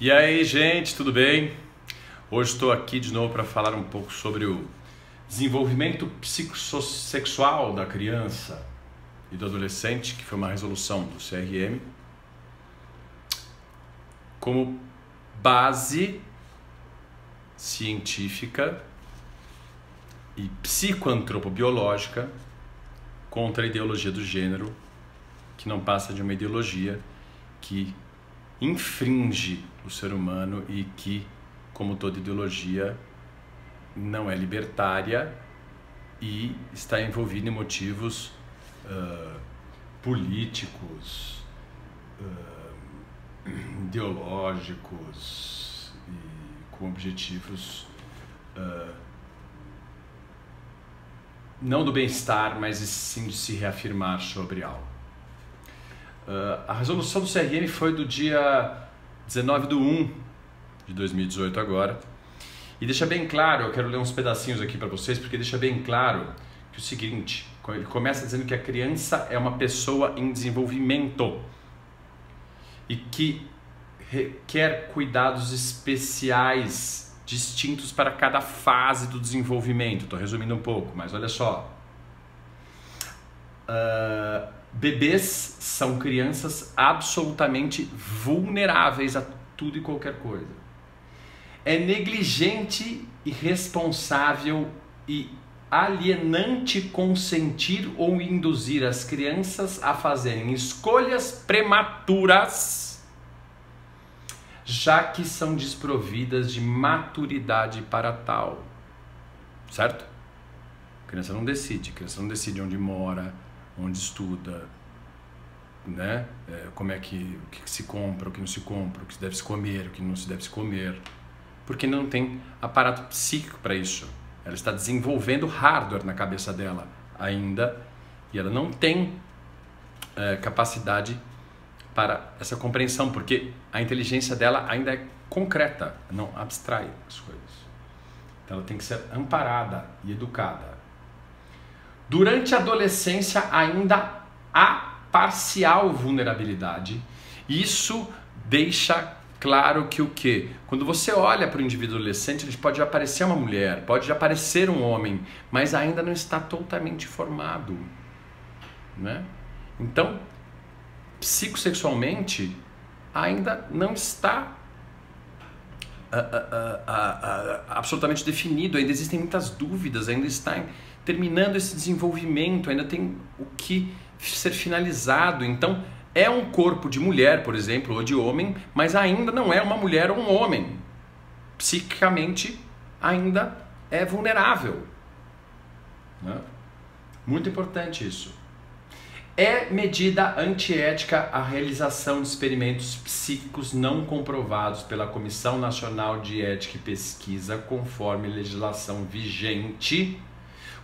E aí, gente, tudo bem? Hoje estou aqui de novo para falar um pouco sobre o desenvolvimento psicossexual da criança e do adolescente, que foi uma resolução do CRM, como base científica e psicoantropobiológica contra a ideologia do gênero, que não passa de uma ideologia que infringe o ser humano e que, como toda ideologia, não é libertária e está envolvida em motivos políticos, ideológicos e com objetivos não do bem-estar, mas sim de se reafirmar sobre algo. A resolução do CRM foi do dia 19/1 de 2018 agora. E deixa bem claro, eu quero ler uns pedacinhos aqui para vocês, porque deixa bem claro que o seguinte, ele começa dizendo que a criança é uma pessoa em desenvolvimento e que requer cuidados especiais, distintos para cada fase do desenvolvimento. Estou resumindo um pouco, mas olha só. Bebês são crianças absolutamente vulneráveis a tudo e qualquer coisa. É negligente, irresponsável e alienante consentir ou induzir as crianças a fazerem escolhas prematuras, já que são desprovidas de maturidade para tal. Certo? A criança não decide onde mora, onde estuda, né? Como é que, o que se compra, o que não se compra, o que se deve se comer, o que não se deve se comer, porque não tem aparato psíquico para isso. Ela está desenvolvendo hardware na cabeça dela ainda e ela não tem capacidade para essa compreensão, porque a inteligência dela ainda é concreta, não abstrai as coisas. Então ela tem que ser amparada e educada. Durante a adolescência ainda há parcial vulnerabilidade. Isso deixa claro que o quê? Quando você olha para o indivíduo adolescente, ele pode aparecer uma mulher, pode aparecer um homem, mas ainda não está totalmente formado, né? Então, psicossexualmente, ainda não está absolutamente definido, ainda existem muitas dúvidas, ainda está terminando esse desenvolvimento, ainda tem o que ser finalizado. Então é um corpo de mulher, por exemplo, ou de homem, mas ainda não é uma mulher ou um homem. Psiquicamente ainda é vulnerável, né? Muito importante isso. É medida antiética a realização de experimentos psíquicos não comprovados pela Comissão Nacional de Ética e Pesquisa, conforme legislação vigente,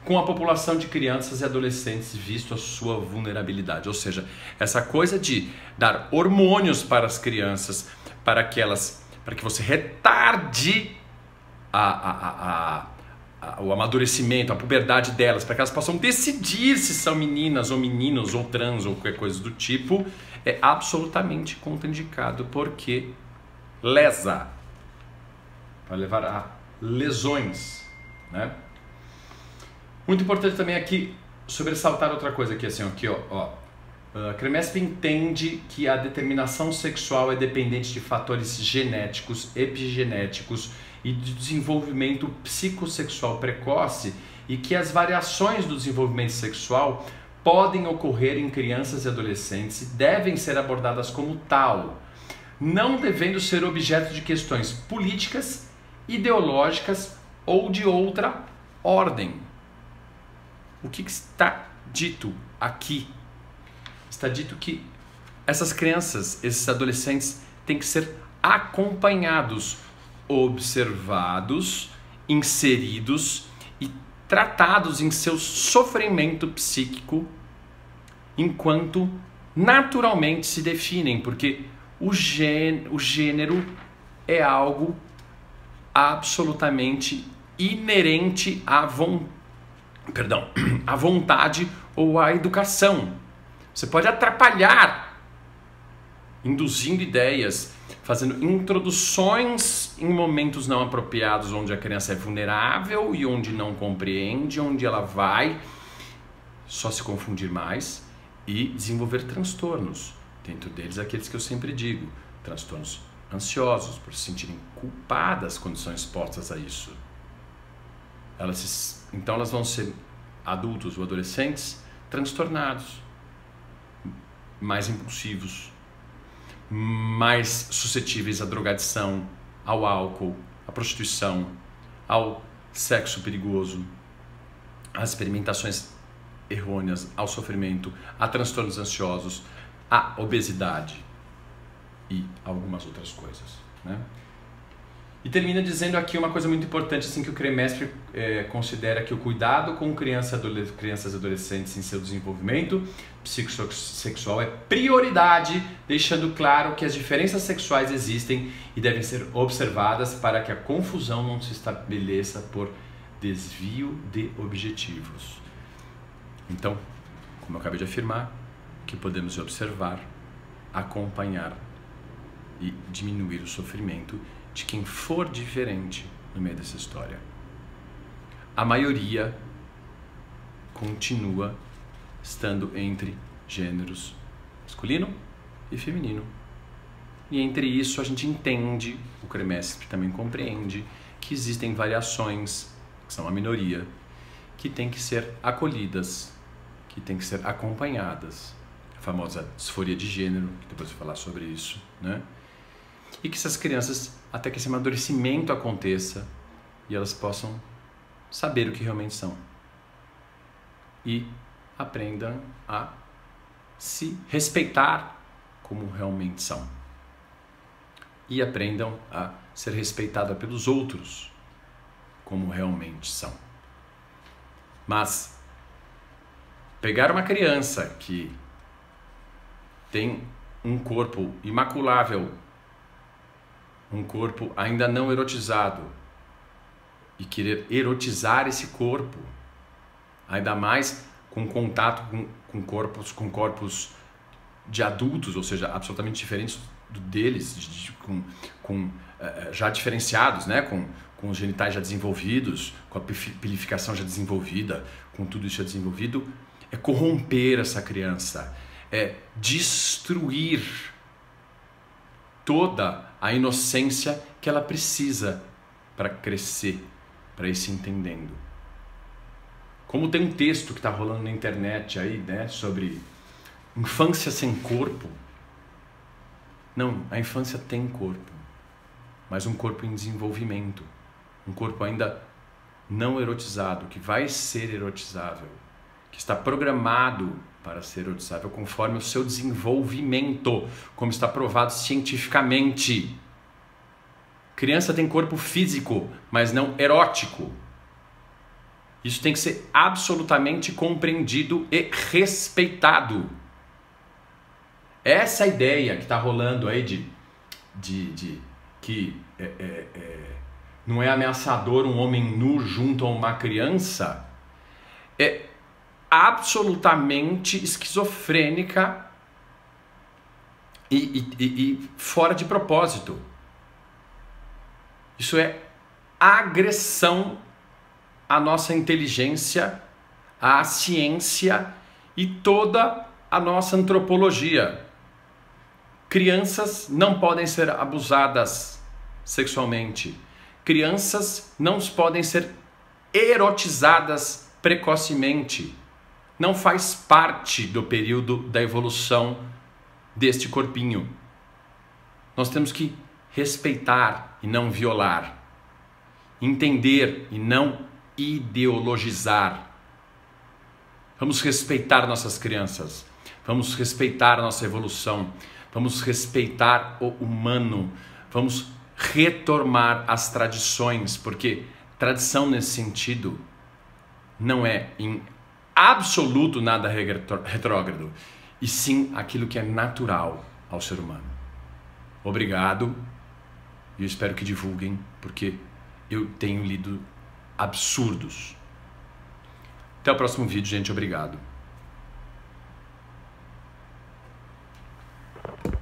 com a população de crianças e adolescentes, visto a sua vulnerabilidade. Ou seja, essa coisa de dar hormônios para as crianças, para que você retarde o amadurecimento, a puberdade delas, para que elas possam decidir se são meninas ou meninos ou trans ou qualquer coisa do tipo, é absolutamente contraindicado, porque lesa, vai levar a lesões, né? Muito importante também aqui sobressaltar outra coisa aqui, assim, aqui, ó. A CREMESP entende que a determinação sexual é dependente de fatores genéticos, epigenéticos e de desenvolvimento psicossexual precoce e que as variações do desenvolvimento sexual podem ocorrer em crianças e adolescentes e devem ser abordadas como tal, não devendo ser objeto de questões políticas, ideológicas ou de outra ordem. O que está dito aqui? Está dito que essas crianças, esses adolescentes têm que ser acompanhados, observados, inseridos e tratados em seu sofrimento psíquico enquanto naturalmente se definem, porque o gênero é algo absolutamente inerente à vontade ou à educação. Você pode atrapalhar induzindo ideias, fazendo introduções em momentos não apropriados, onde a criança é vulnerável e onde não compreende, onde ela vai só se confundir mais e desenvolver transtornos. Dentro deles, aqueles que eu sempre digo, transtornos ansiosos, por se sentirem culpadas quando são expostas a isso. Então elas vão ser adultos ou adolescentes transtornados, mais impulsivos, mais suscetíveis à drogadição, ao álcool, à prostituição, ao sexo perigoso, às experimentações errôneas, ao sofrimento, a transtornos ansiosos, à obesidade e algumas outras coisas, né? E termina dizendo aqui uma coisa muito importante, assim, que o CREMESP considera que o cuidado com crianças e adolescentes em seu desenvolvimento psicossexual é prioridade, deixando claro que as diferenças sexuais existem e devem ser observadas para que a confusão não se estabeleça por desvio de objetivos. Então, como eu acabei de afirmar, que podemos observar, acompanhar e diminuir o sofrimento de quem for diferente no meio dessa história. A maioria continua estando entre gêneros masculino e feminino. E entre isso a gente entende, o CREMESP também compreende, que existem variações, que são a minoria, que têm que ser acolhidas, que têm que ser acompanhadas. A famosa disforia de gênero, que depois eu vou falar sobre isso, né? E que essas crianças, até que esse amadurecimento aconteça e elas possam saber o que realmente são e aprendam a se respeitar como realmente são e aprendam a ser respeitada pelos outros como realmente são. Mas pegar uma criança que tem um corpo imaculável, um corpo ainda não erotizado, e querer erotizar esse corpo, ainda mais com contato com corpos de adultos, ou seja, absolutamente diferentes deles, já diferenciados, né? Com os genitais já desenvolvidos, com a pilificação já desenvolvida, com tudo isso já desenvolvido, é corromper essa criança, é destruir toda a inocência que ela precisa para crescer, para ir se entendendo. Como tem um texto que está rolando na internet aí, né, sobre infância sem corpo. Não, a infância tem corpo, mas um corpo em desenvolvimento, um corpo ainda não erotizado, que vai ser erotizável, que está programado para ser erotizável conforme o seu desenvolvimento, como está provado cientificamente. Criança tem corpo físico, mas não erótico. Isso tem que ser absolutamente compreendido e respeitado. Essa ideia que está rolando aí de que não é ameaçador um homem nu junto a uma criança é absolutamente esquizofrênica e fora de propósito. Isso é agressão à nossa inteligência, à ciência e toda a nossa antropologia. Crianças não podem ser abusadas sexualmente. Crianças não podem ser erotizadas precocemente. Não faz parte do período da evolução deste corpinho. Nós temos que respeitar e não violar. Entender e não ideologizar. Vamos respeitar nossas crianças. Vamos respeitar a nossa evolução. Vamos respeitar o humano. Vamos retomar as tradições, porque tradição nesse sentido não é em absoluto nada retrógrado, e sim aquilo que é natural ao ser humano. Obrigado, e eu espero que divulguem, porque eu tenho lido absurdos. Até o próximo vídeo, gente. Obrigado.